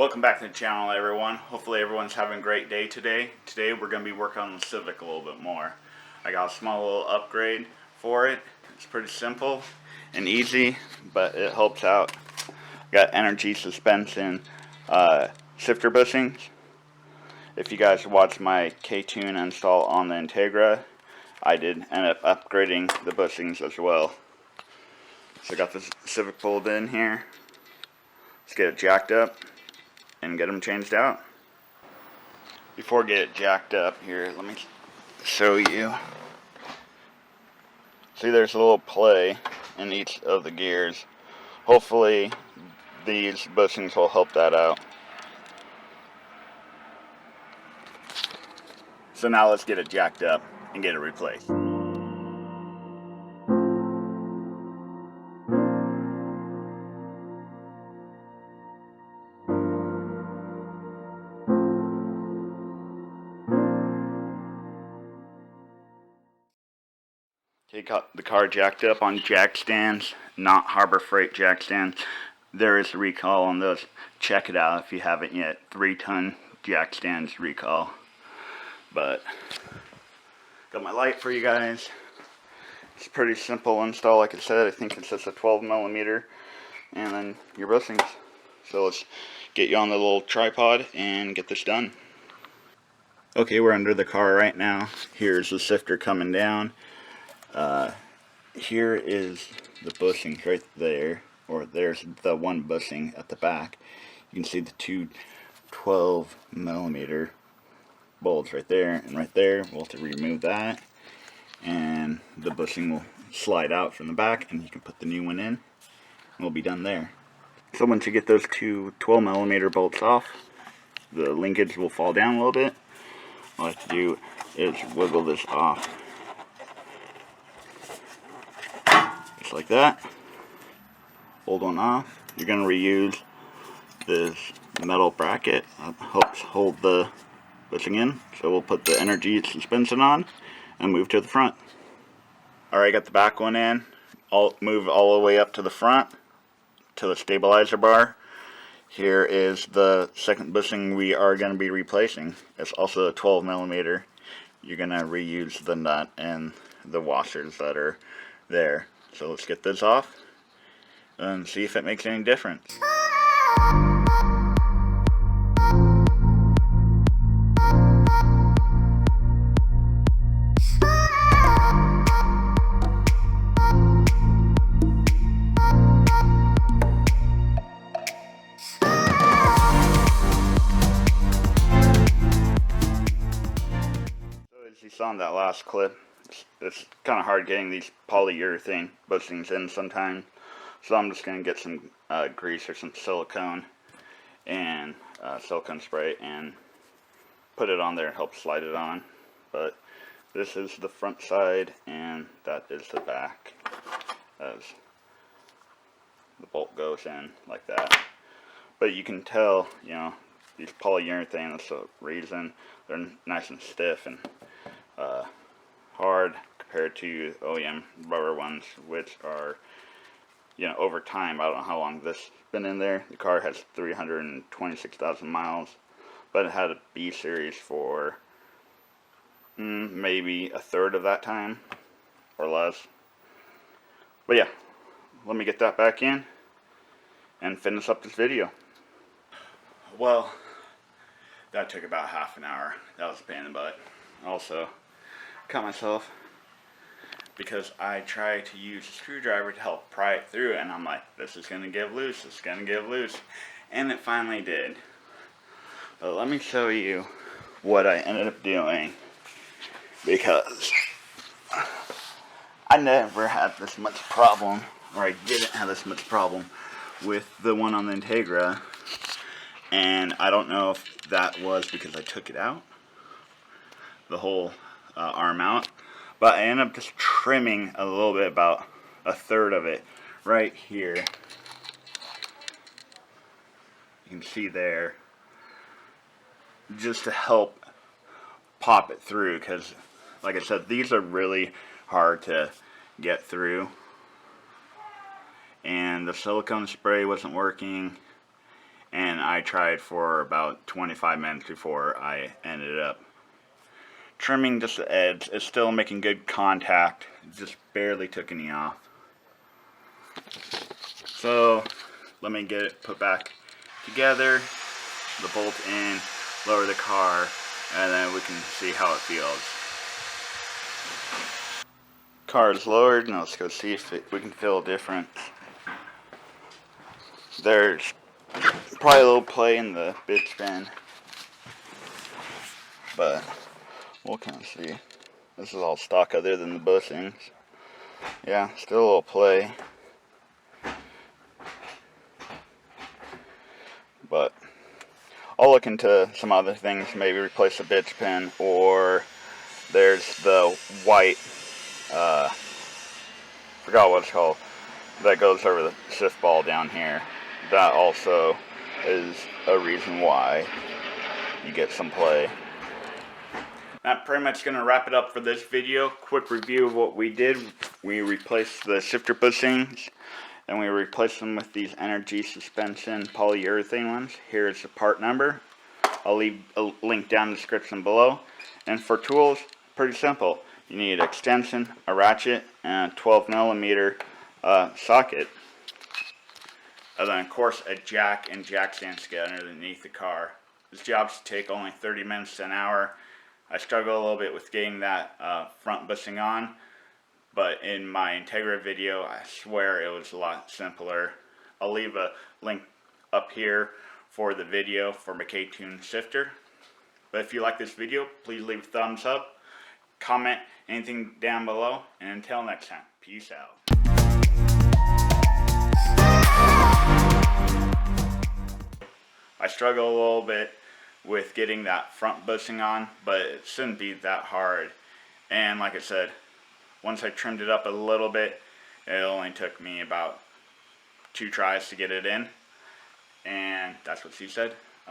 Welcome back to the channel, everyone. Hopefully everyone's having a great day today. Today we're going to be working on the Civic a little bit more. I got a small little upgrade for it. It's pretty simple and easy, but it helps out. Got Engery suspension shifter bushings. If you guys watched my K-tune install on the Integra, I did end up upgrading the bushings as well. So I got this Civic pulled in here. Let's get it jacked up and get them changed out. Before I get it jacked up here, let me show you. See, there's a little play in each of the gears. Hopefully these bushings will help that out. So now let's get it jacked up and get it replaced. Okay, got the car jacked up on jack stands, not Harbor Freight jack stands. There is a recall on those. Check it out if you haven't yet. 3-ton jack stands recall. But got my light for you guys. It's a pretty simple install, like I said. I think it's just a 12mm and then your bushings. So let's get you on the little tripod and get this done. Okay, we're under the car right now. Here's the shifter coming down. Here is the bushings right there, or there's the one bushing at the back. You can see the two 12mm bolts right there and right there. We'll have to remove that, and the bushing will slide out from the back, and you can put the new one in, and we'll be done there. So once you get those two 12mm bolts off, the linkage will fall down a little bit. All I have to do is wiggle this off. Just like that. Hold one off. You're going to reuse this metal bracket. That helps hold the bushing in. So we'll put the Engery suspension on and move to the front. Alright, got the back one in. I'll move all the way up to the front to the stabilizer bar. Here is the second bushing we are going to be replacing. It's also a 12mm. You're going to reuse the nut and the washers that are there. So let's get this off and see if it makes any difference. As you saw in that last clip, it's kind of hard getting these polyurethane bushings in sometimes, so I'm just going to get some grease or some silicone and silicone spray and put it on there and help slide it on. But this is the front side and that is the back, as the bolt goes in like that. But you can tell, you know, these polyurethane, that's the reason they're nice and stiff and hard compared to OEM rubber ones, which are, you know, over time, I don't know how long this has been in there. The car has 326,000 miles, but it had a B series for maybe a third of that time or less. But yeah, let me get that back in and finish up this video. Well, that took about half an hour. That was a pain in the butt. Also, cut myself because I tried to use a screwdriver to help pry it through, and I'm like, this is going to give loose, this is going to give loose, and it finally did. But let me show you what I ended up doing, because I never had this much problem, or I didn't have this much problem with the one on the Integra, and I don't know if that was because I took it out, the whole arm out, but I ended up just trimming a little bit, about a third of it right here. You can see there, just to help pop it through, because like I said, these are really hard to get through, and the silicone spray wasn't working, and I tried for about 25 minutes before I ended up trimming just the edge. It's still making good contact, just barely took any off. So let me get it put back together, the bolt in, lower the car, and then we can see how it feels. Car is lowered, now let's go see if we can feel a difference. There's probably a little play in the bid spin, but we'll kind of see. This is all stock other than the bushings. Yeah, still a little play, but I'll look into some other things, maybe replace the bid spin, or there's the white, forgot what it's called, that goes over the shift ball down here. That also is a reason why you get some play. That pretty much going to wrap it up for this video. Quick review of what we did. We replaced the shifter bushings, and we replaced them with these Engery suspension polyurethane ones. Here is the part number. I'll leave a link down in the description below. And for tools, pretty simple. You need an extension, a ratchet, and a 12mm socket. And then of course a jack and jack stand to get underneath the car. This job should take only 30 minutes to an hour. I struggle a little bit with getting that front bushing on, but in my Integra video I swear it was a lot simpler. I'll leave a link up here for the video for my K-Tune shifter. But if you like this video, please leave a thumbs up, comment anything down below, and until next time, peace out. I struggle a little bit with getting that front bushing on, but it shouldn't be that hard. And like I said, once I trimmed it up a little bit, it only took me about 2 tries to get it in. And that's what she said.